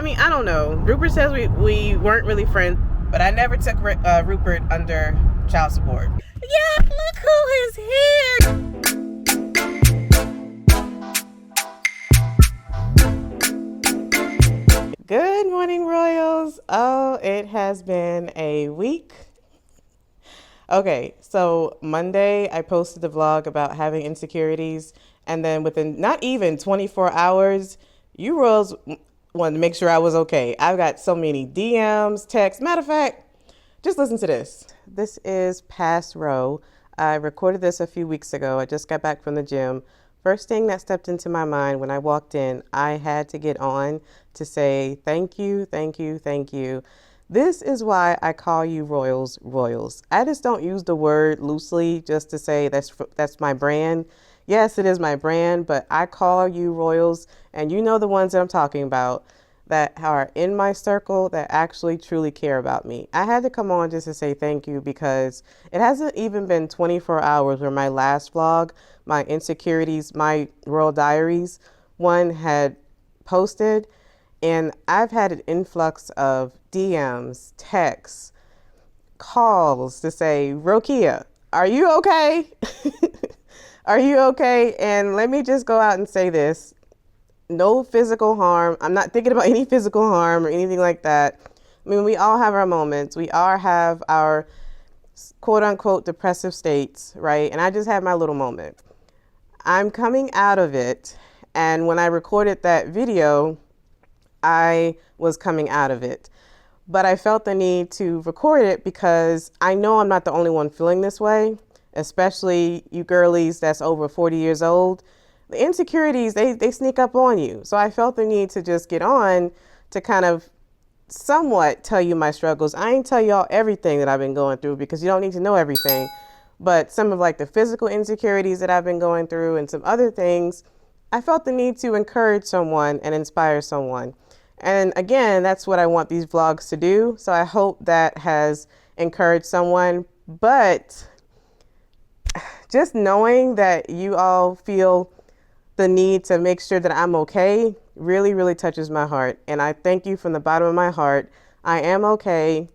mean, I don't know. Rupert says we weren't really friends, but I never took Rupert under child support. Yeah, look who is here! Good morning, Royals. Oh, it has been a week. Okay, so Monday I posted the vlog about having insecurities, and then within not even 24 hours, you Royals wanted to make sure I was okay. I've got so many DMs, texts. Matter of fact, just listen to this. This is Past Row. I recorded this a few weeks ago. I just got back from the gym. First thing that stepped into my mind when I walked in, I had to get on to say thank you, thank you, thank you. This is why I call you Royals, Royals. I just don't use the word loosely just to say that's my brand. Yes, it is my brand, but I call you Royals, and you know the ones that I'm talking about that are in my circle that actually truly care about me. I had to come on just to say thank you because it hasn't even been 24 hours where my last vlog, my insecurities, my Royal Diaries one had posted, and I've had an influx of DMs, texts, calls to say, Rokia, are you okay? Are you okay? And let me just go out and say this. No physical harm. I'm not thinking about any physical harm or anything like that. I mean, we all have our moments. We all have our quote unquote depressive states, right? And I just had my little moment. I'm coming out of it. And when I recorded that video, I was coming out of it. But I felt the need to record it because I know I'm not the only one feeling this way, especially you girlies that's over 40 years old. The insecurities, they sneak up on you. So I felt the need to just get on to kind of somewhat tell you my struggles. I ain't tell y'all everything that I've been going through because you don't need to know everything. But some of like the physical insecurities that I've been going through and some other things, I felt the need to encourage someone and inspire someone. And again, that's what I want these vlogs to do. So I hope that has encouraged someone. But just knowing that you all feel the need to make sure that I'm okay really, really touches my heart. And I thank you from the bottom of my heart. I am okay.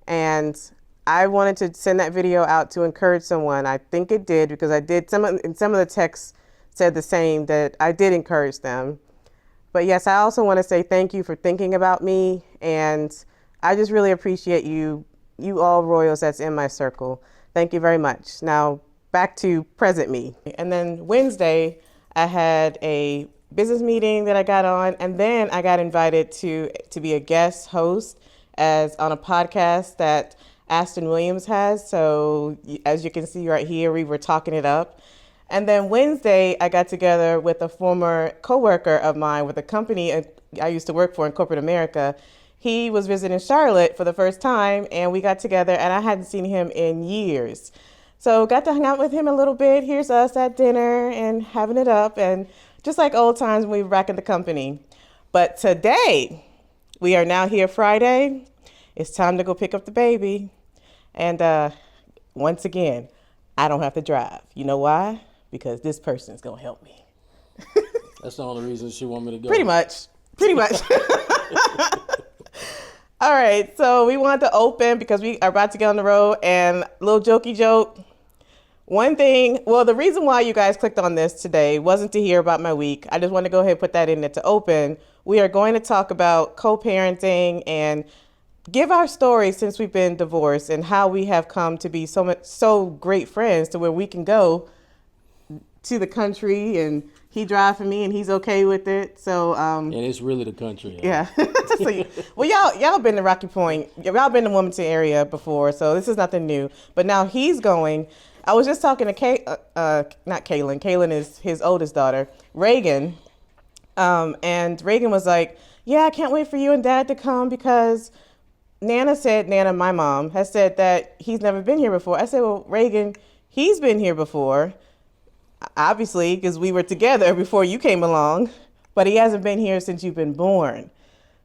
And I wanted to send that video out to encourage someone. I think it did because I did. Some of the texts said the same, that I did encourage them. But yes, I also want to say thank you for thinking about me. And I just really appreciate you all Royals that's in my circle. Thank you very much. Now back to present me. And then Wednesday, I had a business meeting that I got on, and then I got invited to be a guest host on a podcast that Aston Williams has. So as you can see right here, we were talking it up. And then Wednesday, I got together with a former coworker of mine with a company I used to work for in corporate America. He was visiting Charlotte for the first time, and we got together, and I hadn't seen him in years. So got to hang out with him a little bit. Here's us at dinner and having it up, and just like old times when we were back in the company. But today, we are now here Friday. It's time to go pick up the baby. And once again, I don't have to drive. You know why? Because this person's going to help me. That's the only reason she want me to go. Pretty much. All right, so we wanted to open because we are about to get on the road, and little jokey joke. One thing, well, the reason why you guys clicked on this today wasn't to hear about my week. I just want to go ahead and put that in there to open. We are going to talk about co-parenting and give our story since we've been divorced and how we have come to be so great friends to where we can go to the country and he drive for me and he's okay with it. So and it's really the country. Yeah. Well, y'all been to Rocky Point. Y'all been to Wilmington area before, so this is nothing new. But now he's going. I was just talking to not Kaylin. Kaylin is his oldest daughter, Reagan. And Reagan was like, yeah, I can't wait for you and Dad to come because Nana, my mom, has said that he's never been here before. I said, well, Reagan, he's been here before, obviously, because we were together before you came along, but he hasn't been here since you've been born.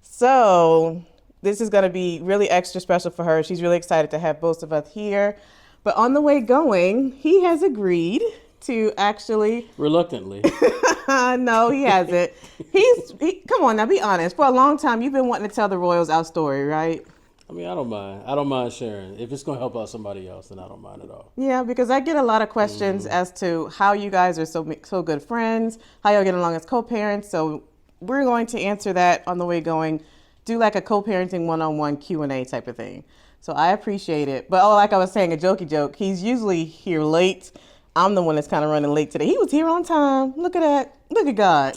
So this is going to be really extra special for her. She's really excited to have both of us here. But on the way going, he has agreed to actually. Reluctantly. No, he hasn't. Come on now, be honest. For a long time, you've been wanting to tell the Royals our story, right? I mean, I don't mind. I don't mind sharing. If it's going to help out somebody else, then I don't mind at all. Yeah, because I get a lot of questions as to how you guys are so good friends, how y'all get along as co-parents. So we're going to answer that on the way going. Do like a co-parenting one-on-one Q&A type of thing. So I appreciate it. But like I was saying, a jokey joke. He's usually here late. I'm the one that's kind of running late today. He was here on time. Look at that. Look at God.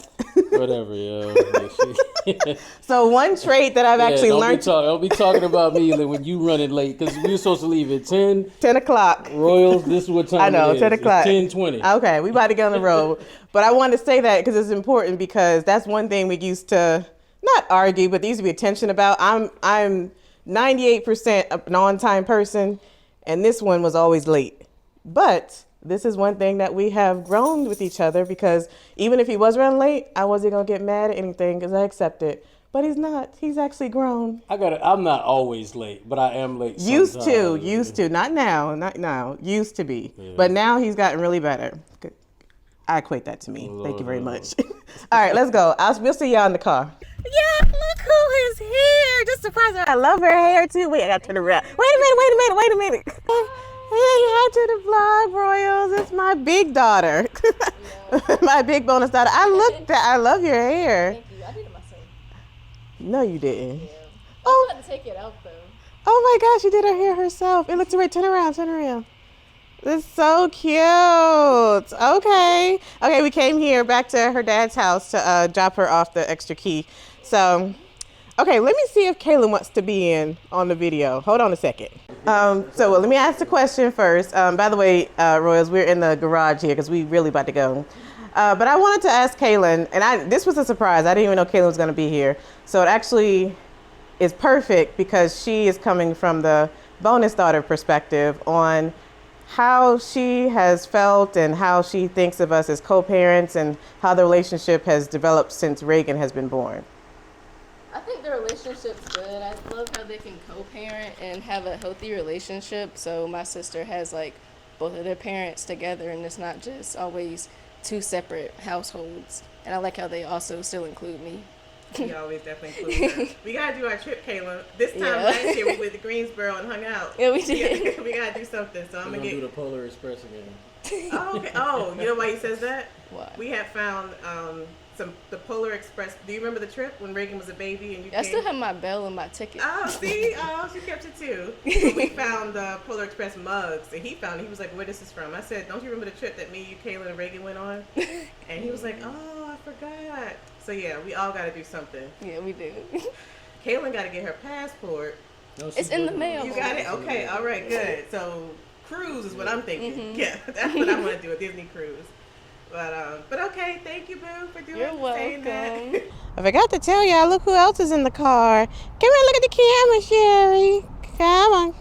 Whatever, yo. So one trait that I've actually learned. Don't be talking about me when you running late, because we were supposed to leave at 10 o'clock. Royals, this is what time I know, it is. 10 o'clock. It's 10:20. Okay, we about to get on the road. But I wanted to say that because it's important, because that's one thing we used to not argue, but there used to be a tension about. I'm 98% an on-time person, and this one was always late. But this is one thing that we have grown with each other, because even if he was running late, I wasn't going to get mad at anything because I accept it. But he's not. He's actually grown. I'm not always late, but I am late Used sometimes. to. Not now. Used to be. Yeah. But now he's gotten really better. Good. I equate that to me. Thank you very much. All right, let's go. We'll see y'all in the car. Yeah, look who is here. Just surprised her. I love her hair too. Wait, I got to turn around. Wait a minute. Hey, hi to the vlog, Royals. It's my big daughter. My big bonus daughter. I love your hair. Thank you. I did it myself. No, you didn't. Yeah. Oh. I had to take it out though. Oh my gosh, she did her hair herself. It looks great. Turn around. It's so cute. Okay, we came here back to her dad's house to drop her off the extra key. So, okay, let me see if Kaylin wants to be in on the video. Hold on a second. Let me ask the question first. By the way, Royals, we're in the garage here because we really about to go. But I wanted to ask Kaylin, and this was a surprise. I didn't even know Kaylin was going to be here. So it actually is perfect because she is coming from the bonus daughter perspective on how she has felt and how she thinks of us as co-parents and how the relationship has developed since Reagan has been born. I think the relationship's good. I love how they can co-parent and have a healthy relationship. So my sister has like both of their parents together, and it's not just always two separate households. And I like how they also still include me. We always definitely include her. We gotta do our trip, Kayla. This time last year we went to Greensboro and hung out. Yeah, we did. We gotta do something. So I'm We're gonna do the Polar Express again. Oh, okay. Oh, you know why he says that? Why? We had found the Polar Express. Do you remember the trip when Reagan was a baby and you I came? still have my bell and my ticket. Oh, see? Oh, she kept it too. But we found the Polar Express mugs, and he found it. He was like, where this is from? I said, don't you remember the trip that me, you, Kayla, and Reagan went on? And he was like, oh, I forgot. So yeah, we all got to do something. Yeah, we do. Kaylin got to get her passport. No, It's in the mail. You got it? Okay, all right, good. So cruise is what I'm thinking. Yeah, that's what I want to do, a Disney cruise. But okay, thank you, Boo, for doing saying that. I forgot to tell y'all, look who else is in the car. Come here, look at the camera, Sherry. Come on.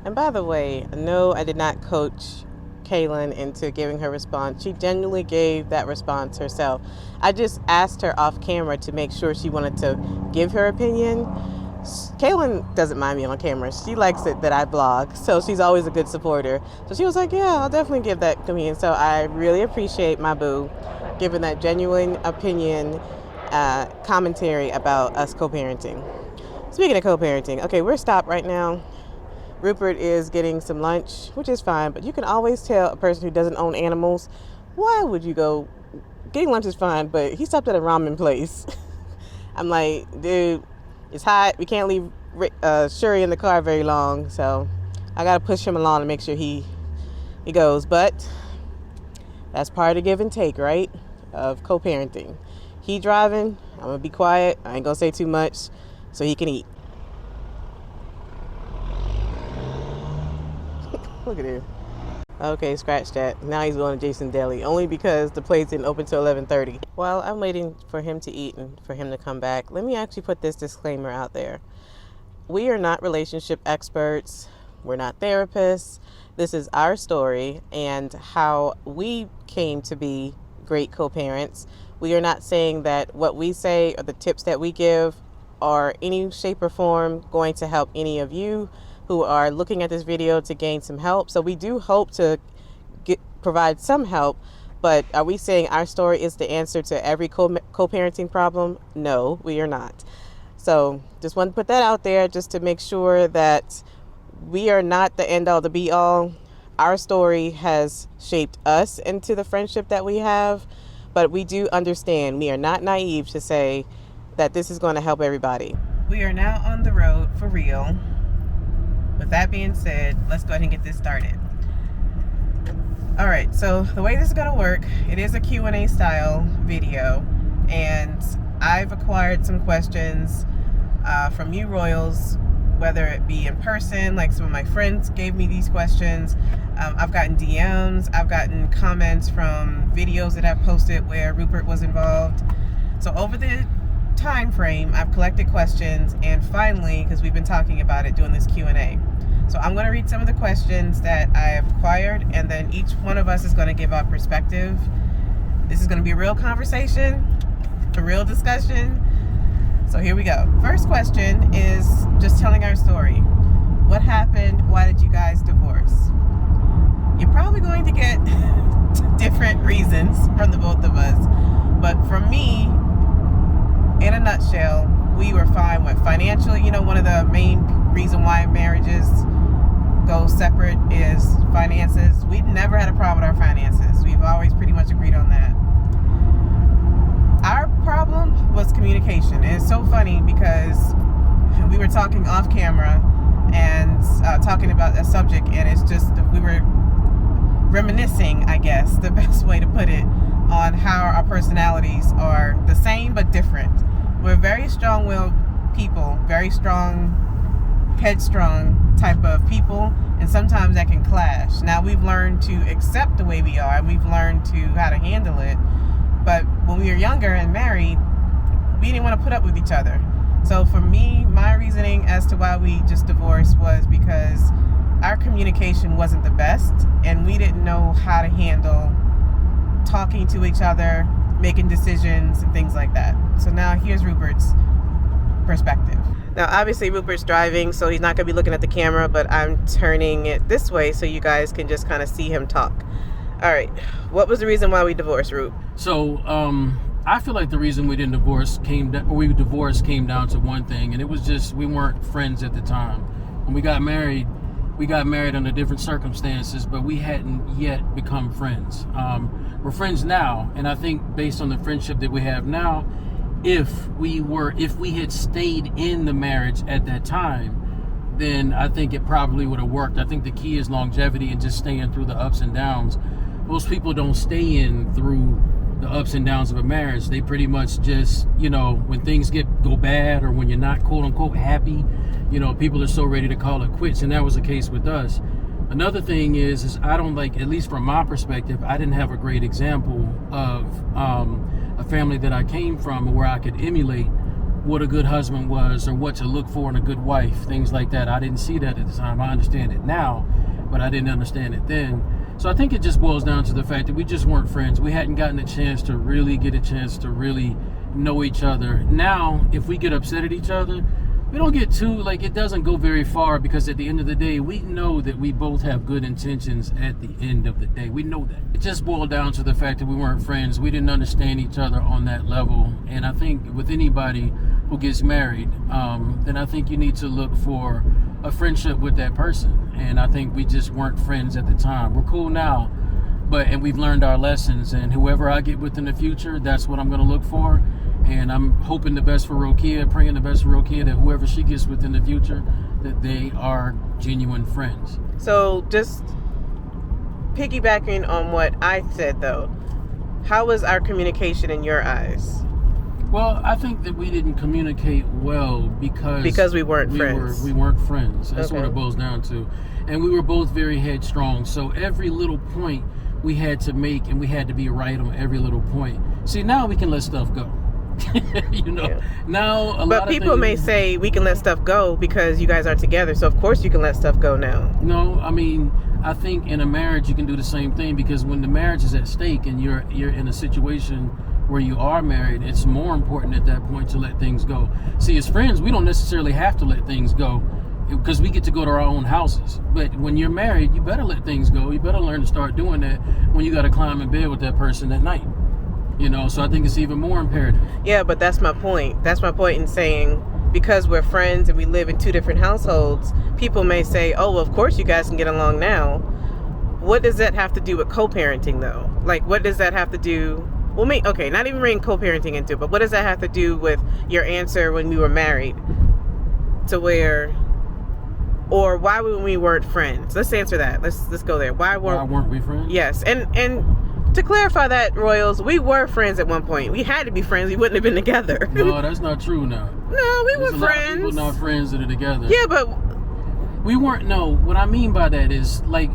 And by the way, no, I did not coach Kaylin into giving her response. She genuinely gave that response herself. I just asked her off camera to make sure she wanted to give her opinion. Kaylin doesn't mind me on camera. She likes it that I blog, so she's always a good supporter. So she was like, yeah, I'll definitely give that opinion. So I really appreciate my boo giving that genuine opinion, commentary about us co-parenting. Speaking of co-parenting, okay, we're stopped right now. Rupert is getting some lunch, which is fine, but you can always tell a person who doesn't own animals, why would you go? Getting lunch is fine, but he stopped at a ramen place. I'm like, dude, it's hot. We can't leave Shuri in the car very long, so I got to push him along to make sure he goes. But that's part of give and take, right, of co-parenting. He driving, I'm going to be quiet. I ain't going to say too much so he can eat. Look at him. Okay, scratch that. Now he's going to Jason Deli, only because the place didn't open till 11:30. While I'm waiting for him to eat and for him to come back, let me actually put this disclaimer out there. We are not relationship experts. We're not therapists. This is our story and how we came to be great co-parents. We are not saying that what we say or the tips that we give are any shape or form going to help any of you who are looking at this video to gain some help. So we do hope to provide some help. But are we saying our story is the answer to every co-parenting problem? No, we are not. So just want to put that out there just to make sure that we are not the end all, the be all. Our story has shaped us into the friendship that we have, but we do understand we are not naive to say that this is going to help everybody. We are now on the road for real. With that being said, let's go ahead and get this started. All right, so the way this is going to work, it is a Q&A style video, and I've acquired some questions from you Royals, whether it be in person, like some of my friends gave me these questions. I've gotten DMs, I've gotten comments from videos that I've posted where Rupert was involved. So over the time frame, I've collected questions, and finally, because we've been talking about it, doing this Q&A. So I'm going to read some of the questions that I have acquired, and then each one of us is going to give our perspective. This is going to be a real conversation, a real discussion. So here we go. First question is just telling our story. What happened? Why did you guys divorce? You're probably going to get different reasons from the both of us. But for me, in a nutshell, we were fine with financial. You know, one of the main reasons why marriages go separate is finances. We've never had a problem with our finances. We've always pretty much agreed on that. Our problem was communication. And it's so funny because we were talking off camera and talking about a subject, and it's just, we were reminiscing, I guess, the best way to put it, on how our personalities are the same but different. We're very strong-willed people, very strong, headstrong type of people, and sometimes that can clash. Now we've learned to accept the way we are, and we've learned to how to handle it. But when we were younger and married, we didn't want to put up with each other. So for me, my reasoning as to why we just divorced was because our communication wasn't the best, and we didn't know how to handle talking to each other, making decisions, and things like that. So now here's Rupert's perspective. Now obviously Rupert's driving, so he's not going to be looking at the camera, but I'm turning it this way so you guys can just kind of see him talk. All right, what was the reason why we divorced, Rup? So I feel like the reason we divorced came down to one thing, and it was just we weren't friends at the time. When we got married under different circumstances, but we hadn't yet become friends. We're friends now, and I think based on the friendship that we have now, if we had stayed in the marriage at that time, then I think it probably would have worked. I think the key is longevity and just staying through the ups and downs. Most people don't stay in through the ups and downs of a marriage. They pretty much just, when things go bad, or when you're not quote unquote happy, people are so ready to call it quits, and that was the case with us. Another thing is I don't like, at least from my perspective, I didn't have a great example of a family that I came from where I could emulate what a good husband was, or what to look for in a good wife, things like that. I didn't see that at the time. I understand it now, but I didn't understand it then. So I think it just boils down to the fact that we just weren't friends. We hadn't gotten a chance to really know each other. Now, if we get upset at each other, we don't get it doesn't go very far, because at the end of the day, we know that we both have good intentions at the end of the day. We know that. It just boiled down to the fact that we weren't friends. We didn't understand each other on that level. And I think with anybody who gets married, then I think you need to look for a friendship with that person. And I think we just weren't friends at the time. We're cool now, and we've learned our lessons. And whoever I get with in the future, that's what I'm going to look for. And I'm hoping the best for Rokia, praying the best for Rokia, that whoever she gets with in the future, that they are genuine friends. So just piggybacking on what I said, though, how was our communication in your eyes? Well, I think that we didn't communicate well because we weren't friends. We weren't friends. That's okay. What it boils down to. And we were both very headstrong. So every little point we had to make, and we had to be right on every little point. See, now we can let stuff go. Yeah. Now but people may say we can let stuff go because you guys aren't together, so of course you can let stuff go now. No, I mean, I think in a marriage you can do the same thing, because when the marriage is at stake and you're in a situation where you are married, it's more important at that point to let things go. See, as friends, we don't necessarily have to let things go. because we get to go to our own houses. But when you're married, you better let things go. You better learn to start doing that when you got to climb in bed with that person at night. So I think it's even more imperative. Yeah, but that's my point. That's my point in saying, because we're friends and we live in two different households, people may say, oh, well, of course you guys can get along now. What does that have to do with co-parenting, though? Like, what does that have to do? Well, okay, not even bringing co-parenting into it, but what does that have to do with your answer when we were married? To where, or why when we weren't friends? Let's answer that. Let's go there. Why weren't we friends? Yes, and to clarify that, Royals, we were friends at one point. We had to be friends. We wouldn't have been together. No, that's not true now. No, we were There's friends. A lot of people not friends that are together. Yeah, but we weren't. No, what I mean by that is, like,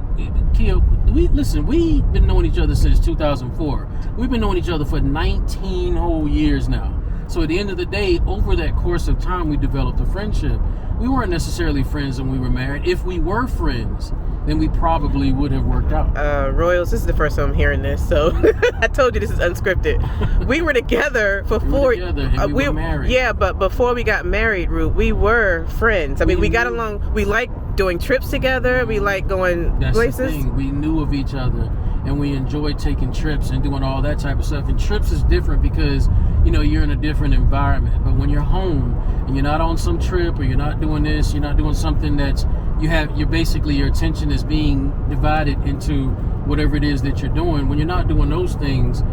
Kia, we've been knowing each other since 2004. We've been knowing each other for 19 whole years now. So at the end of the day, over that course of time, we developed a friendship. We weren't necessarily friends when we were married. If we were friends, then we probably would have worked out. Royals, this is the first time I'm hearing this, so I told you this is unscripted. We were together for we were married. Yeah, but before we got married, Root, we were friends. I mean, we got along. We liked doing trips together. We liked going places. That's the thing. We knew of each other, and we enjoyed taking trips and doing all that type of stuff. And trips is different because, you're in a different environment. But when you're home and you're not on some trip, or you're not doing this, you're not doing something that's your attention is being divided into whatever it is that you're doing. When you're not doing those things,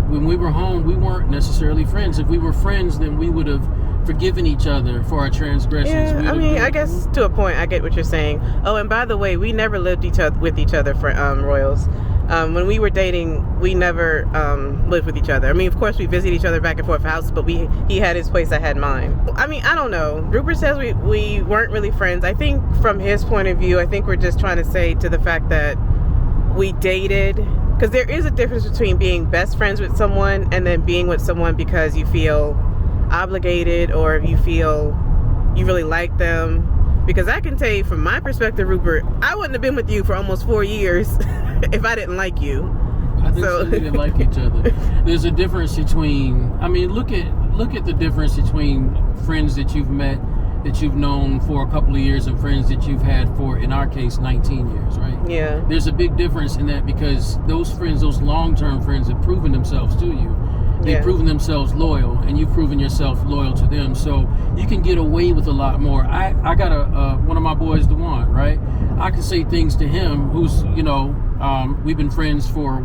when we were home, we weren't necessarily friends. If we were friends, then we would have forgiven each other for our transgressions. Yeah, I guess to a point, I get what you're saying. Oh, and by the way, we never lived with each other for Royals. When we were dating, we never lived with each other. I mean, of course, we visited each other back and forth houses, but he had his place, I had mine. I mean, I don't know. Rupert says we weren't really friends. I think from his point of view, I think we're just trying to say to the fact that we dated, because there is a difference between being best friends with someone and then being with someone because you feel obligated or if you feel you really like them. Because I can tell you from my perspective, Rupert, I wouldn't have been with you for almost 4 years if I didn't like you. I think so. We didn't like each other. There's a difference between, look at the difference between friends that you've met, that you've known for a couple of years, and friends that you've had for, in our case, 19 years, right? Yeah. There's a big difference in that because those friends, those long-term friends, have proven themselves to you. They've proven themselves loyal, and you've proven yourself loyal to them. So you can get away with a lot more. I got one of my boys, DeJuan, right? I can say things to him who's, we've been friends for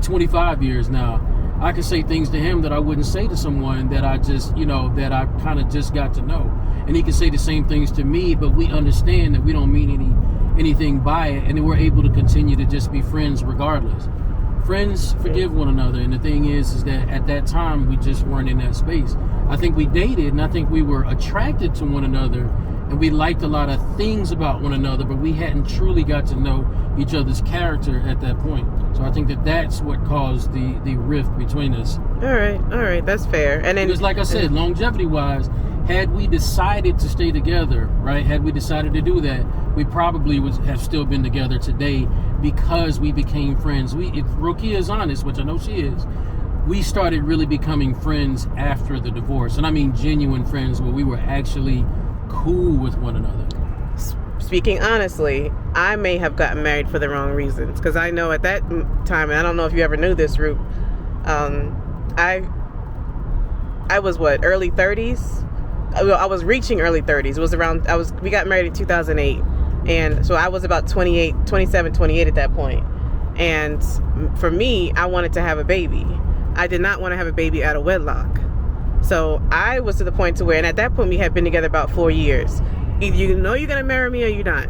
25 years now. I can say things to him that I wouldn't say to someone that I just, that I kind of just got to know. And he can say the same things to me, but we understand that we don't mean anything by it, and then we're able to continue to just be friends regardless. Friends forgive one another, and the thing is that at that time we just weren't in that space. I think we dated, and I think we were attracted to one another, and we liked a lot of things about one another, but we hadn't truly got to know each other's character at that point. So I think that's what caused the rift between us. All right, that's fair. And then, because like I said, longevity-wise, had we decided to stay together, right? Had we decided to do that, we probably would have still been together today because we became friends. If Rokia is honest, which I know she is, we started really becoming friends after the divorce. And I mean genuine friends where we were actually cool with one another. Speaking honestly, I may have gotten married for the wrong reasons. Because I know at that time, and I don't know if you ever knew this, Roop, I was early 30s? I was reaching early 30s. It was we got married in 2008. And so I was about 27, 28 at that point. And for me, I wanted to have a baby. I did not want to have a baby out of wedlock. So I was to the point to where, and at that point we had been together about 4 years. Either you know you're going to marry me or you're not.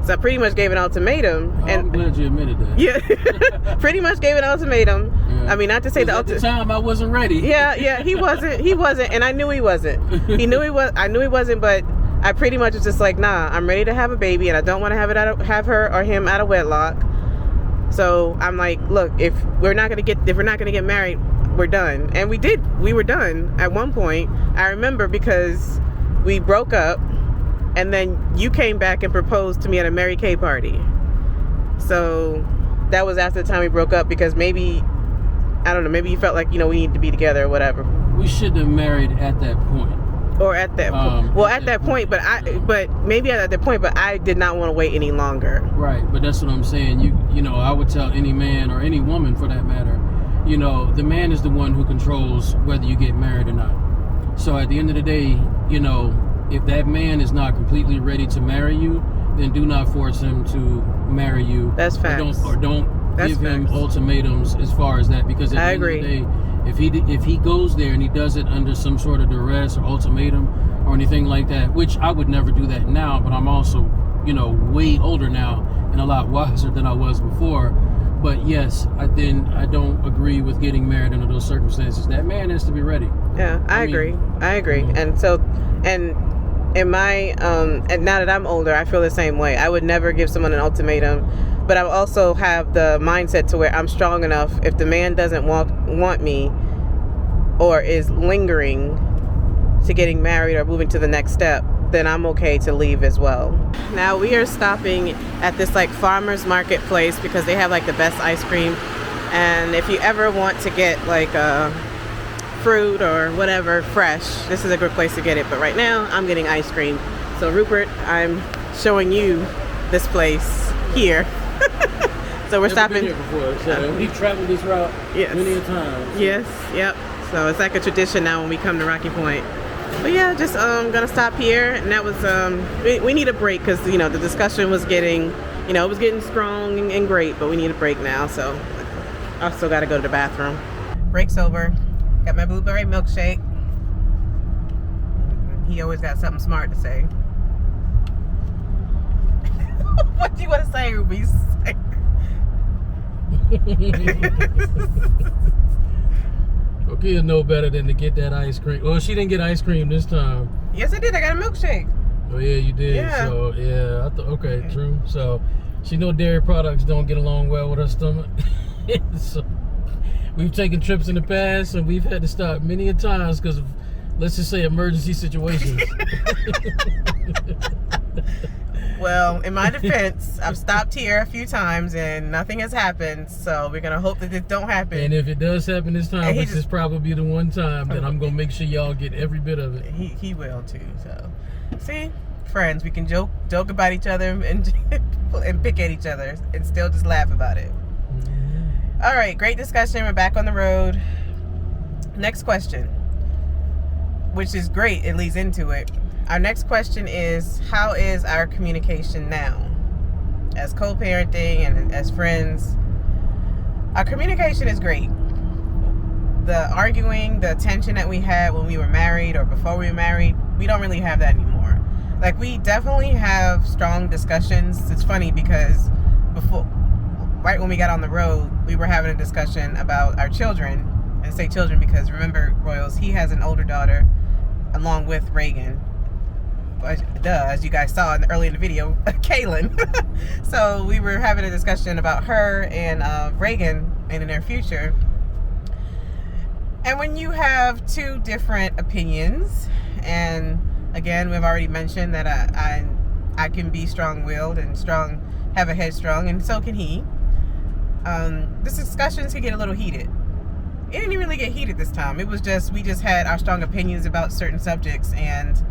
So I pretty much gave an ultimatum. I'm glad you admitted that. Yeah, pretty much gave an ultimatum. Yeah. I mean, not to say at the time I wasn't ready. Yeah, he wasn't, and I knew he wasn't. I knew he wasn't, but I pretty much was just like, nah, I'm ready to have a baby, and I don't want to have her or him out of wedlock. So I'm like, look, if we're not gonna get married, we're done. And we were done at one point. I remember because we broke up, and then you came back and proposed to me at a Mary Kay party. So that was after the time we broke up, because maybe, I don't know, maybe you felt like, we need to be together or whatever. We shouldn't have married at that point. Or at that at that point, but maybe at that point, but I did not want to wait any longer. Right, but that's what I'm saying. You know, I would tell any man or any woman for that matter, you know, the man is the one who controls whether you get married or not. So at the end of the day, you know, if that man is not completely ready to marry you, then do not force him to marry you. That's facts. Or don't give him ultimatums as far as that, because at the end of the day, if he goes there and he does it under some sort of duress or ultimatum or anything like that, which I would never do that now, but I'm also, you know, way older now and a lot wiser than I was before. But yes, I don't agree with getting married under those circumstances. That man has to be ready. Yeah, I agree. And so, and in my, and now that I'm older, I feel the same way. I would never give someone an ultimatum, but I also have the mindset to where I'm strong enough. If the man doesn't want me or is lingering to getting married or moving to the next step, then I'm okay to leave as well. Now we are stopping at this like farmer's market place because they have like the best ice cream. And if you ever want to get like fruit or whatever fresh, this is a good place to get it. But right now I'm getting ice cream. So Rupert, I'm showing you this place here. So we're stopping. Been here before, so we've traveled this route many times. Yes, yep. So it's like a tradition now when we come to Rocky Point. But yeah, just gonna stop here, and that was we need a break because you know the discussion was getting, you know, it was getting strong and great, but we need a break now. So I still got to go to the bathroom. Break's over. Got my blueberry milkshake. He always got something smart to say. What do you want to say, Ruby? Okay, you know better than to get that ice cream. Well, she didn't get ice cream this time. Yes, I did. I got a milkshake. Oh yeah, you did. Yeah. So yeah, I thought okay, true. So she know dairy products don't get along well with her stomach. So we've taken trips in the past and we've had to stop many a times because of, let's just say, emergency situations. Well, in my defense, I've stopped here a few times and nothing has happened. So we're gonna hope that this don't happen. And if it does happen this time, which is probably the one time, then I'm gonna make sure y'all get every bit of it. He will too. So, see, friends, we can joke about each other and pick at each other and still just laugh about it. Mm-hmm. All right, great discussion. We're back on the road. Next question, which is great. It leads into it. Our next question is, how is our communication now? As co-parenting and as friends, our communication is great. The arguing, the tension that we had when we were married or before we were married, we don't really have that anymore. Like, we definitely have strong discussions. It's funny because right when we got on the road, we were having a discussion about our children. And I say children because remember, Royals, he has an older daughter along with Reagan. As you guys saw early in the video, Kaylin. So we were having a discussion about her and Reagan in the near future. And when you have two different opinions, and again, we've already mentioned that I can be strong-willed and have a headstrong, and so can he. This discussions can get a little heated. It didn't really get heated this time. It was just, we just had our strong opinions about certain subjects, and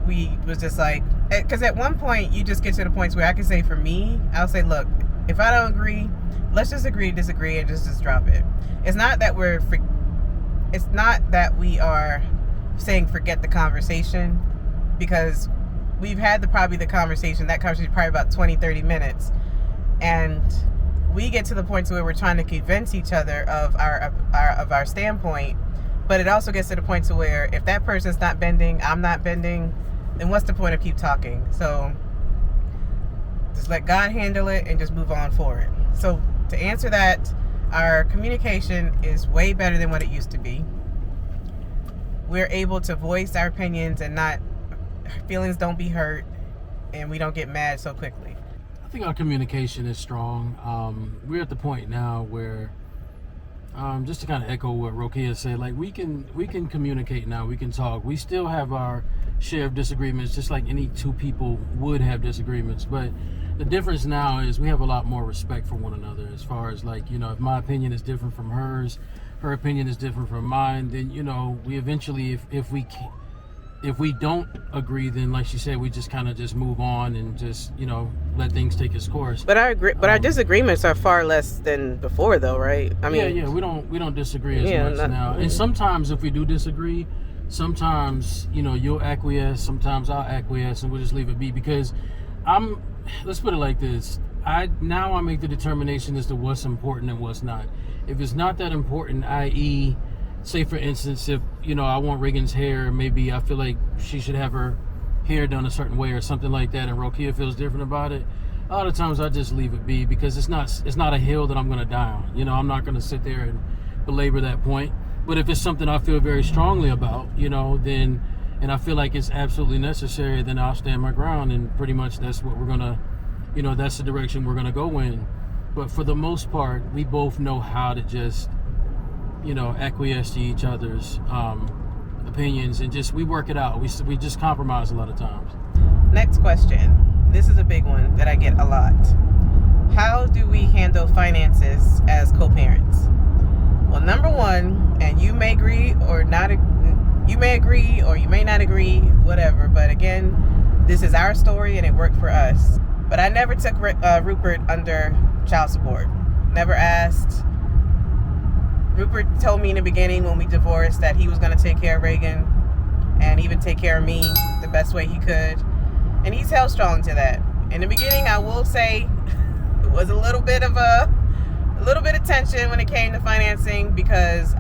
we was just like, because at one point you just get to the points where I can say, for me, I'll say, look, if I don't agree, let's just agree to disagree and just drop it. It's not that we are saying forget the conversation, because we've had probably the conversation probably about 20-30 minutes, and we get to the point where we're trying to convince each other of our standpoint. But it also gets to the point to where if that person's not bending, I'm not bending, then what's the point of keep talking? So just let God handle it and just move on forward. So to answer that, our communication is way better than what it used to be. We're able to voice our opinions and feelings don't be hurt, and we don't get mad so quickly. I think our communication is strong. We're at the point now where, just to kind of echo what Rokia said, like we can communicate now. We can talk. We still have our share of disagreements, just like any two people would have disagreements. But the difference now is we have a lot more respect for one another. As far as, like, you know, if my opinion is different from hers, her opinion is different from mine, then, you know, we eventually, if if we don't agree, then like she said, we just kind of just move on and just, let things take its course. But our disagreements are far less than before, though, right? I mean, we don't disagree as much now. And sometimes if we do disagree, sometimes you'll acquiesce, sometimes I'll acquiesce, and we'll just leave it be, because let's put it like this. I make the determination as to what's important and what's not. If it's not that important, i.e., say for instance, if I want Reagan's hair, maybe I feel like she should have her hair done a certain way or something like that, and Rokia feels different about it, a lot of times I just leave it be, because it's not a hill that I'm going to die on. I'm not going to sit there and belabor that point. But if it's something I feel very strongly about, then, and I feel like it's absolutely necessary, then I'll stand my ground, and pretty much that's what we're going to, that's the direction we're going to go in. But for the most part, we both know how to just, acquiesce to each other's opinions, and just we work it out. We just compromise a lot of times. Next question. This is a big one that I get a lot. How do we handle finances as co-parents? Well, number one, and you may agree or not, you may agree or you may not agree, whatever. But again, this is our story and it worked for us. But I never took Rupert under child support. Never asked. Rupert told me in the beginning when we divorced that he was going to take care of Reagan and even take care of me the best way he could. And he's held strong to that. In the beginning, I will say it was a little bit of tension when it came to financing, because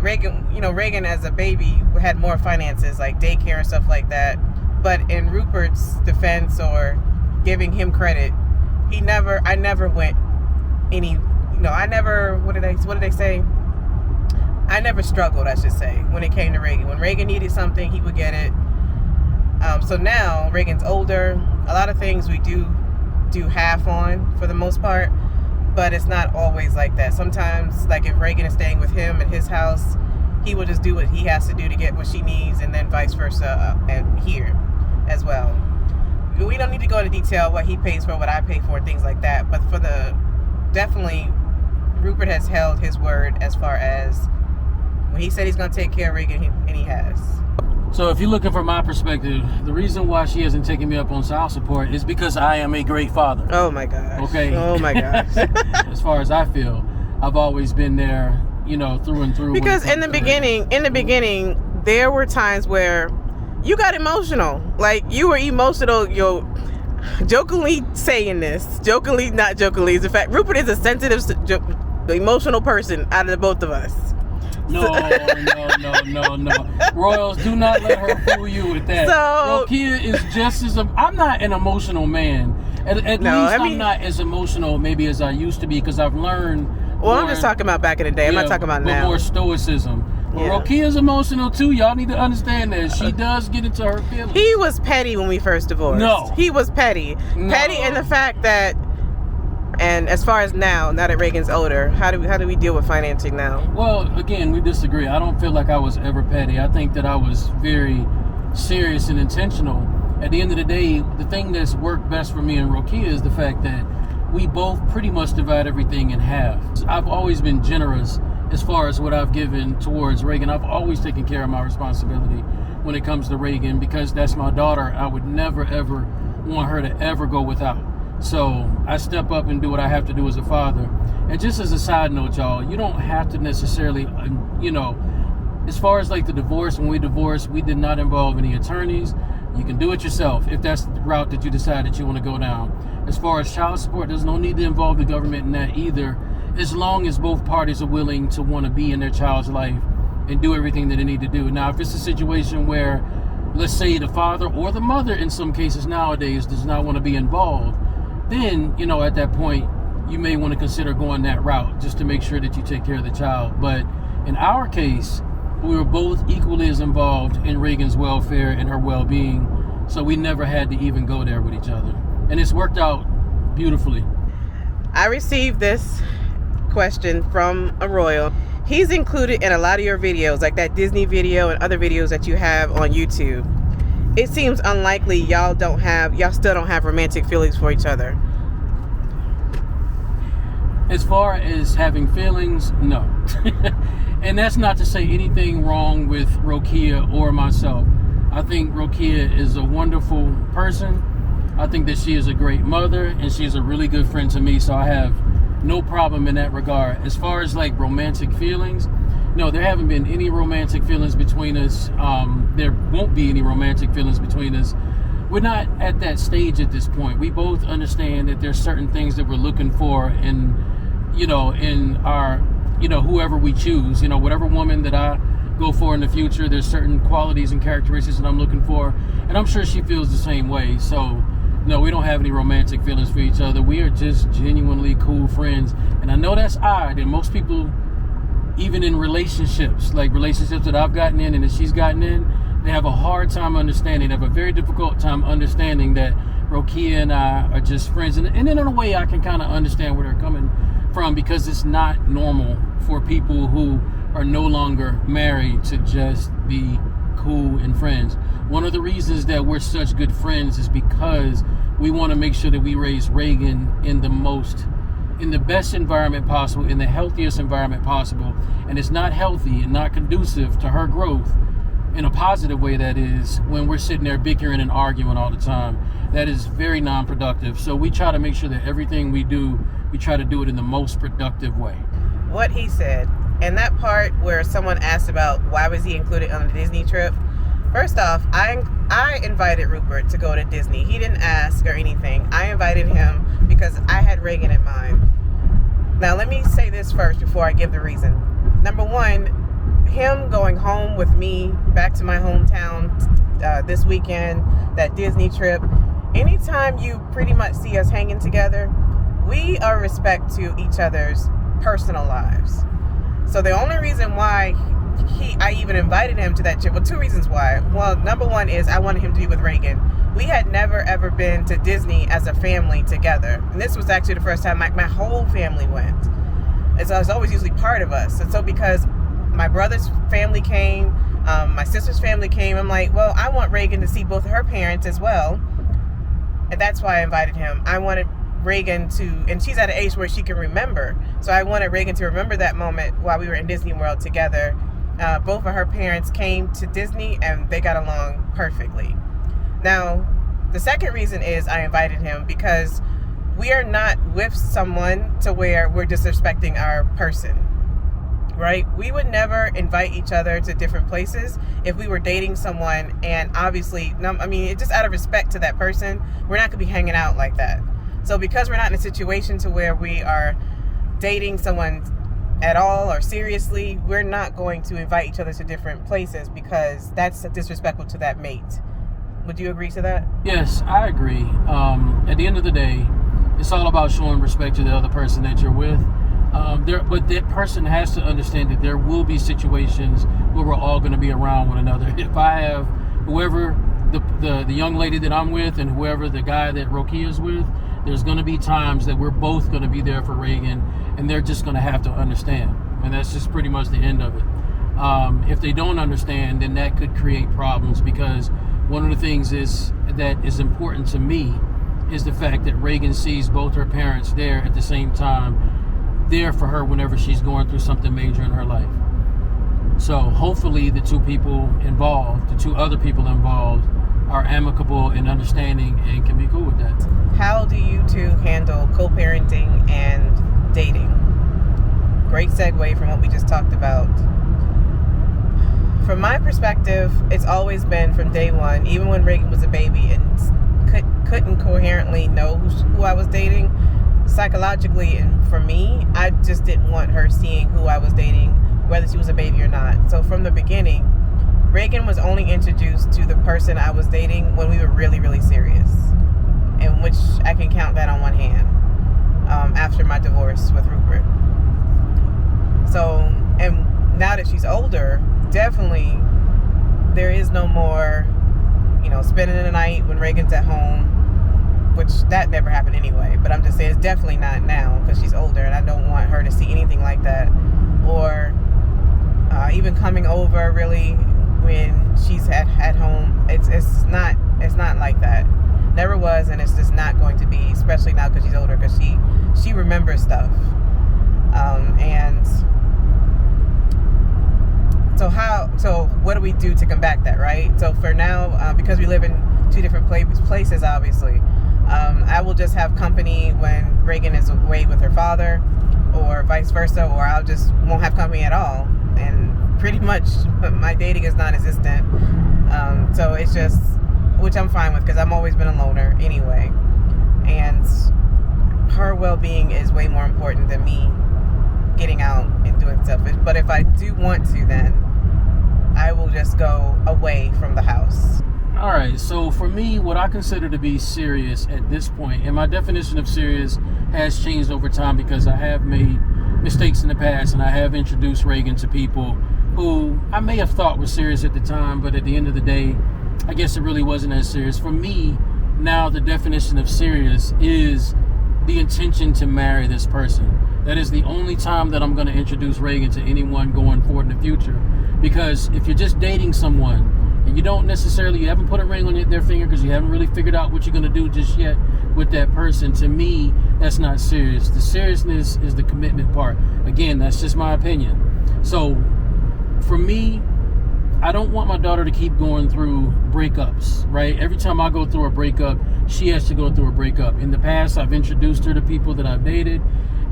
Reagan as a baby had more finances, like daycare and stuff like that. But in Rupert's defense, or giving him credit, I never went any, what did they say? I never struggled, I should say, when it came to Reagan. When Reagan needed something, he would get it. So now Reagan's older. A lot of things we do half on for the most part, but it's not always like that. Sometimes, like if Reagan is staying with him at his house, he will just do what he has to do to get what she needs, and then vice versa, and here as well. We don't need to go into detail what he pays for, what I pay for, things like that. But definitely, Rupert has held his word as far as when he said he's going to take care of Reagan, and he has. So if you're looking from my perspective, the reason why she hasn't taken me up on child support is because I am a great father. Oh my gosh. Okay. Oh my gosh. As far as I feel, I've always been there, through and through. Because in the beginning, there were times where you got emotional. Like, you were emotional, jokingly saying this. Jokingly, not jokingly. Is the fact Rupert is a sensitive, emotional person out of the both of us. No. Royals, do not let her fool you with that. So, Rokia is just as I'm not an emotional man. At least I'm not as emotional maybe as I used to be, because I've learned. Well, I'm just talking about back in the day. I'm not talking about now. More stoicism. But Rokia's emotional too. Y'all need to understand that. She does get into her feelings. He was petty when we first divorced. No. He was petty. No. Petty in the fact that, and as far as now that Reagan's older, how do we deal with financing now? Well, again, we disagree. I don't feel like I was ever petty. I think that I was very serious and intentional. At the end of the day, the thing that's worked best for me and Rokia is the fact that we both pretty much divide everything in half. I've always been generous as far as what I've given towards Reagan. I've always taken care of my responsibility when it comes to Reagan, because that's my daughter. I would never, ever want her to ever go without. So I step up and do what I have to do as a father. And just as a side note, y'all, you don't have to necessarily, as far as like the divorce, when we divorced, we did not involve any attorneys. You can do it yourself if that's the route that you decide that you want to go down. As far as child support, there's no need to involve the government in that either, as long as both parties are willing to want to be in their child's life and do everything that they need to do. Now, if it's a situation where, let's say, the father or the mother in some cases nowadays does not want to be involved, then, at that point, you may want to consider going that route just to make sure that you take care of the child. But in our case, we were both equally as involved in Reagan's welfare and her well-being, so we never had to even go there with each other. And it's worked out beautifully. I received this question from a Royal. He's included in a lot of your videos, like that Disney video and other videos that you have on YouTube. It seems unlikely y'all still don't have romantic feelings for each other. As far as having feelings, no. And that's not to say anything wrong with Rokia or myself. I think Rokia is a wonderful person. I think that she is a great mother, and she's a really good friend to me, so I have no problem in that regard. As far as like romantic feelings, no, there haven't been any romantic feelings between us. There won't be any romantic feelings between us. We're not at that stage at this point. We both understand that there's certain things that we're looking for in our, whoever we choose, whatever woman that I go for in the future, there's certain qualities and characteristics that I'm looking for, and I'm sure she feels the same way. So no, we don't have any romantic feelings for each other. We are just genuinely cool friends. And I know that's odd, and most people, even in relationships, like relationships that I've gotten in and that she's gotten in, they have a hard time understanding. They have a very difficult time understanding that Rokia and I are just friends. And then in a way, I can kind of understand where they're coming from, because it's not normal for people who are no longer married to just be cool and friends. One of the reasons that we're such good friends is because we want to make sure that we raise Reagan in the best environment possible, in the healthiest environment possible. And it's not healthy and not conducive to her growth in a positive way, that is, when we're sitting there bickering and arguing all the time. That is very non-productive. So we try to make sure that everything we do, we try to do it in the most productive way. What he said, and that part where someone asked about why was he included on the Disney trip. First off, I invited Rupert to go to Disney. He didn't ask or anything. I invited him because I had Reagan in mind. Now, let me say this first before I give the reason. Number one, him going home with me back to my hometown this weekend, that Disney trip, anytime you pretty much see us hanging together, we are respect to each other's personal lives. So the only reason why I even invited him to that trip, well, two reasons why. Well, number one is I wanted him to be with Reagan. We had never ever been to Disney as a family together. And this was actually the first time my whole family went. And so it's always usually part of us. And so because my brother's family came, my sister's family came, I'm like, well, I want Reagan to see both of her parents as well. And that's why I invited him. I wanted Reagan to, and she's at an age where she can remember. So I wanted Reagan to remember that moment while we were in Disney World together. Both of her parents came to Disney and they got along perfectly. Now, the second reason is I invited him because we are not with someone to where we're disrespecting our person, right? We would never invite each other to different places if we were dating someone, and obviously, it's just out of respect to that person, we're not gonna be hanging out like that. So because we're not in a situation to where we are dating someone at all or seriously, we're not going to invite each other to different places because that's disrespectful to that mate. Would you agree to that? Yes, I agree. At the end of the day, it's all about showing respect to the other person that you're with. But that person has to understand that there will be situations where we're all going to be around one another. If I have whoever the young lady that I'm with and whoever the guy that Rokia is with, there's going to be times that we're both going to be there for Reagan, and they're just going to have to understand. And that's just pretty much the end of it. If they don't understand, then that could create problems, because one of the things that is important to me is the fact that Reagan sees both her parents there at the same time, there for her whenever she's going through something major in her life. So hopefully the two other people involved are amicable and understanding and can be cool with that. How do you two handle co-parenting and dating? Great segue from what we just talked about. From my perspective, it's always been from day one, even when Reagan was a baby and couldn't coherently know who I was dating, psychologically, and for me, I just didn't want her seeing who I was dating, whether she was a baby or not. So from the beginning, Reagan was only introduced to the person I was dating when we were really, really serious, in which I can count that on one hand, after my divorce with Rupert. So, and now that she's older, definitely there is no more, spending the night when Reagan's at home, which that never happened anyway, but I'm just saying it's definitely not now because she's older and I don't want her to see anything like that, or even coming over really when she's at home. It's not like that. Never was, and it's just not going to be, especially now because she's older, because she remembers stuff. And So what do we do to combat that, right? So for now, because we live in two different places, obviously, I will just have company when Reagan is away with her father, or vice versa, or I'll just won't have company at all. And pretty much my dating is non-existent. So it's just, which I'm fine with because I've always been a loner anyway. And her well-being is way more important than me getting out and doing stuff. But if I do want to, then I will just go away from the house. All right, so for me, what I consider to be serious at this point, and my definition of serious has changed over time because I have made mistakes in the past and I have introduced Reagan to people who I may have thought were serious at the time, but at the end of the day, I guess it really wasn't as serious. For me, now the definition of serious is the intention to marry this person. That is the only time that I'm going to introduce Reagan to anyone going forward in the future. Because if you're just dating someone and you haven't put a ring on their finger because you haven't really figured out what you're going to do just yet with that person, to me, that's not serious. The seriousness is the commitment part. Again, that's just my opinion. So for me, I don't want my daughter to keep going through breakups, right? Every time I go through a breakup, she has to go through a breakup. In the past, I've introduced her to people that I've dated,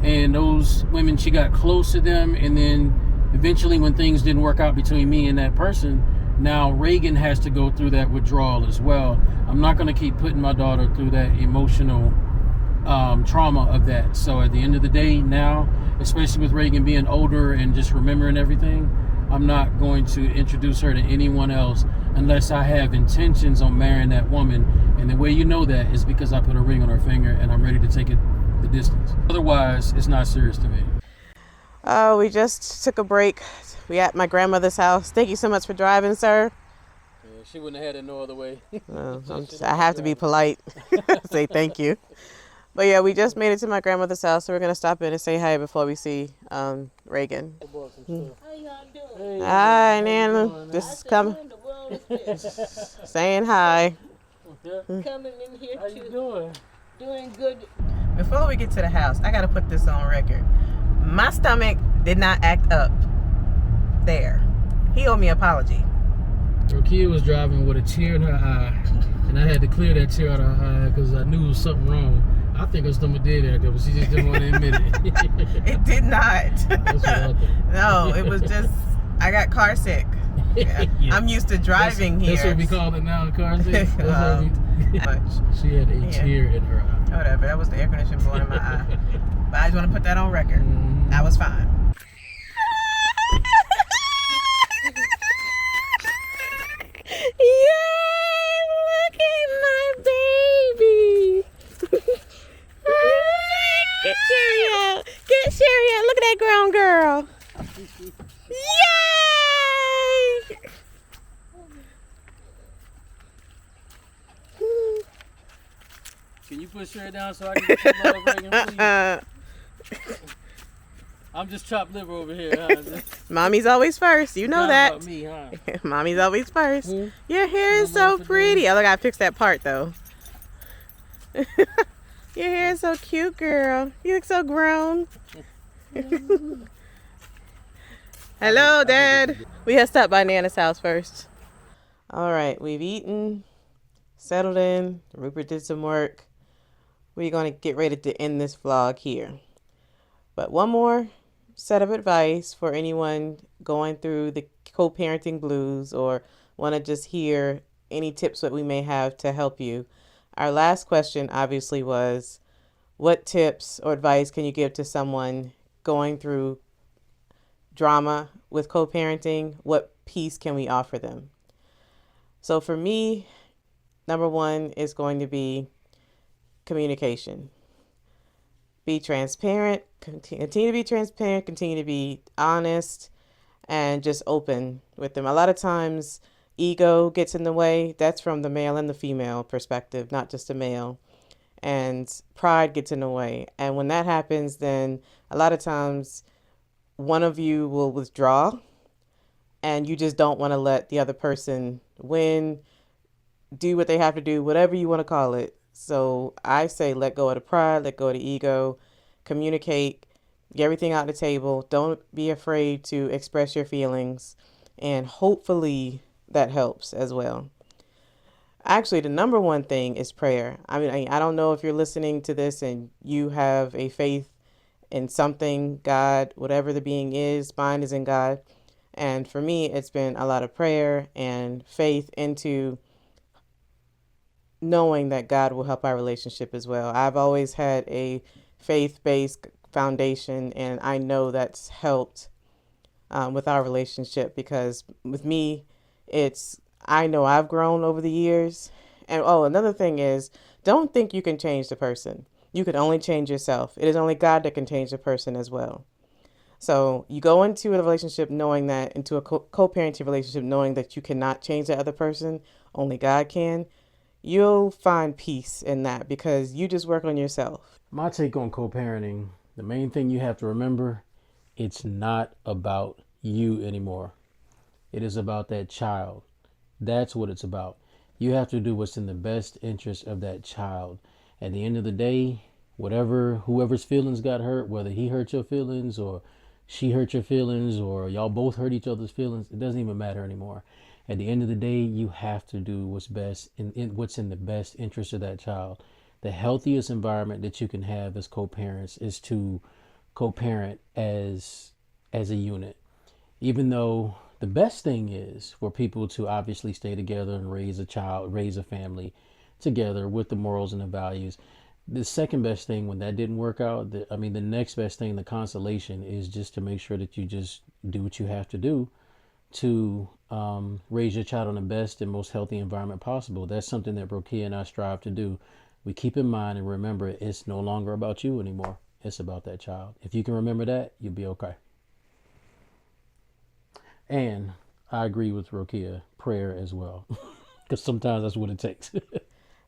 and those women, she got close to them, and then eventually when things didn't work out between me and that person, now Reagan has to go through that withdrawal as well. I'm not going to keep putting my daughter through that emotional trauma of that. So at the end of the day now, especially with Reagan being older and just remembering everything, I'm not going to introduce her to anyone else unless I have intentions on marrying that woman. And the way you know that is because I put a ring on her finger and I'm ready to take it the distance. Otherwise, it's not serious to me. We just took a break. We at my grandmother's house. Thank you so much for driving, sir. Yeah, she wouldn't have had it no other way. I have to be polite. Say thank you. But yeah, we just made it to my grandmother's house, so we're going to stop in and say hi before we see Reagan. How y'all doing? Hi, Nana. Just coming. Saying hi. Coming in here How you too. doing? Doing good. Before we get to the house, I got to put this on record. My stomach did not act up there. He owed me an apology. Rokia was driving with a tear in her eye, and I had to clear that tear out of her eye because I knew there was something wrong. I think her stomach did act up, but she just didn't want to admit it. It did not. That's what I think. No, it was just, I got car sick. Yeah. I'm used to driving here. That's what we call it now, car sick. She had a tear in her eye. Whatever, that was the air conditioner blowing in my eye. But I just want to put that on record. I was fine. Yay! Look at my baby! Get Sherry out! Get Sherry out! Look at that grown girl! Yay! Can you push her down so I can get some love, Reagan, please? I'm just chopped liver over here. Huh? Mommy's always first. You know that. About me, huh? Mommy's always first. Hmm? Your hair is so pretty. Oh, look, I fixed that part though. Your hair is so cute, girl. You look so grown. Hello, Dad. We had stopped by Nana's house first. All right, we've eaten, settled in. Rupert did some work. We're going to get ready to end this vlog here. But one more set of advice for anyone going through the co-parenting blues or want to just hear any tips that we may have to help you. Our last question obviously was, what tips or advice can you give to someone going through drama with co-parenting? What piece can we offer them? So for me, number one is going to be communication. Be transparent, continue to be transparent, continue to be honest, and just open with them. A lot of times ego gets in the way. That's from the male and the female perspective, not just the male. And pride gets in the way. And when that happens, then a lot of times one of you will withdraw and you just don't want to let the other person win, do what they have to do, whatever you want to call it. So I say let go of the pride, let go of the ego, communicate, get everything out on the table. Don't be afraid to express your feelings And hopefully that helps as well. Actually, the number one thing is prayer. I don't know if you're listening to this and you have a faith in something, God, whatever the being is, mine is in God. And for me, it's been a lot of prayer and faith into knowing that God will help our relationship as well. I've always had a faith-based foundation, and I know that's helped with our relationship, because with me, I know I've grown over the years. And another thing is, don't think you can change the person. You can only change yourself. It is only God that can change the person as well. So you go into a relationship knowing that, into a co-parenting relationship knowing that you cannot change the other person, only God can. You'll find peace in that because you just work on yourself. My take on co-parenting, the main thing you have to remember, it's not about you anymore. It is about that child. That's what it's about. You have to do what's in the best interest of that child. At the end of the day, whoever's feelings got hurt, whether he hurt your feelings or she hurt your feelings or y'all both hurt each other's feelings, it doesn't even matter anymore. At the end of the day, you have to do what's best in what's in the best interest of that child. The healthiest environment that you can have as co-parents is to co-parent as a unit. Even though the best thing is for people to obviously stay together and raise a family together with the morals and the values. The second best thing, when that didn't work out, the next best thing, the consolation, is just to make sure that you just do what you have to do to raise your child in the best and most healthy environment possible. That's something that Rokia and I strive to do. We keep in mind and remember it's no longer about you anymore. It's about that child. If you can remember that, you'll be okay. And I agree with Rokia, prayer as well, because sometimes that's what it takes.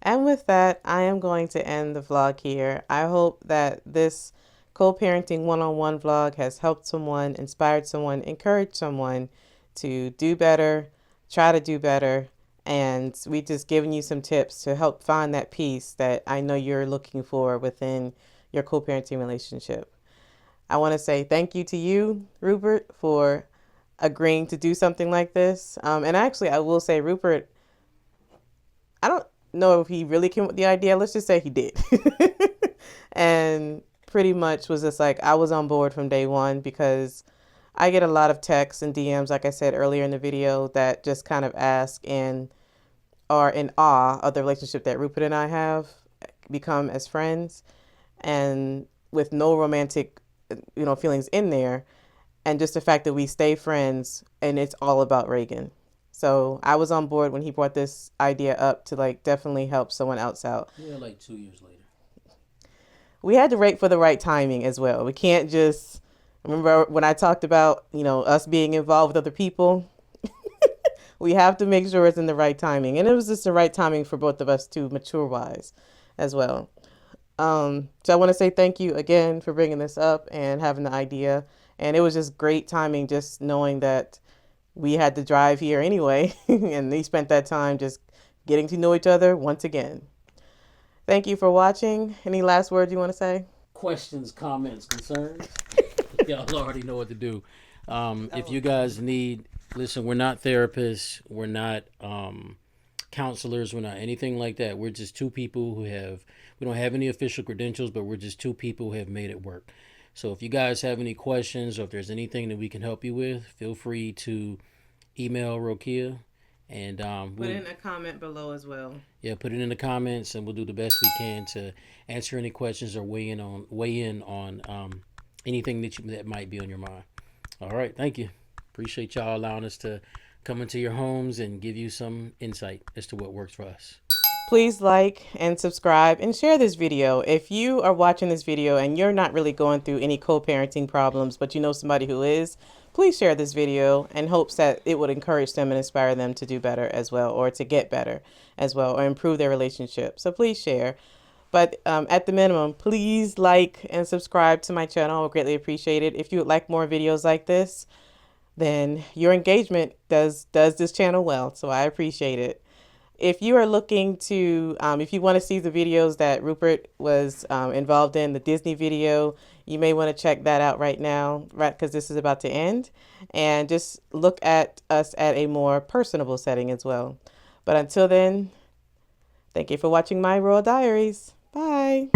And with that, I am going to end the vlog here. I hope that this co-parenting one-on-one vlog has helped someone, inspired someone, encouraged someone to do better, try to do better. And we just given you some tips to help find that peace that I know you're looking for within your co-parenting relationship. I want to say thank you to you, Rupert, for agreeing to do something like this. And actually, I will say, Rupert, I don't know if he really came with the idea. Let's just say he did. And pretty much was just like, I was on board from day one, because I get a lot of texts and DMs, like I said earlier in the video, that just kind of ask and are in awe of the relationship that Rupert and I have become as friends, and with no romantic, feelings in there. And just the fact that we stay friends and it's all about Reagan. So I was on board when he brought this idea up to definitely help someone else out. Yeah, 2 years later. We had to wait for the right timing as well. We can't just, remember when I talked about, us being involved with other people? We have to make sure it's in the right timing. And it was just the right timing for both of us to mature wise as well. So I want to say thank you again for bringing this up and having the idea. And it was just great timing, just knowing that we had to drive here anyway. And they spent that time just getting to know each other once again. Thank you for watching. Any last words you want to say? Questions, comments, concerns? Y'all already know what to do. If you guys need, listen, we're not therapists. We're not counselors. We're not anything like that. We're just two people we don't have any official credentials, but we're just two people who have made it work. So if you guys have any questions, or if there's anything that we can help you with, feel free to email Rokia, and put in a comment below as well. Yeah, put it in the comments, and we'll do the best we can to answer any questions or weigh in on anything that might be on your mind. All right, thank you. Appreciate y'all allowing us to come into your homes and give you some insight as to what works for us. Please like and subscribe and share this video. If you are watching this video and you're not really going through any co-parenting problems, but you know somebody who is, please share this video in hopes that it would encourage them and inspire them to do better as well, or to get better as well, or improve their relationship. So please share. But at the minimum, please like and subscribe to my channel. I would greatly appreciate it. If you would like more videos like this, then your engagement does this channel well. So I appreciate it. if you are looking to, if you want to see the videos that Rupert was involved in, the Disney video, you may want to check that out right now, right? Because this is about to end. And just look at us at a more personable setting as well. But until then, thank you for watching my Royal Diaries. Bye.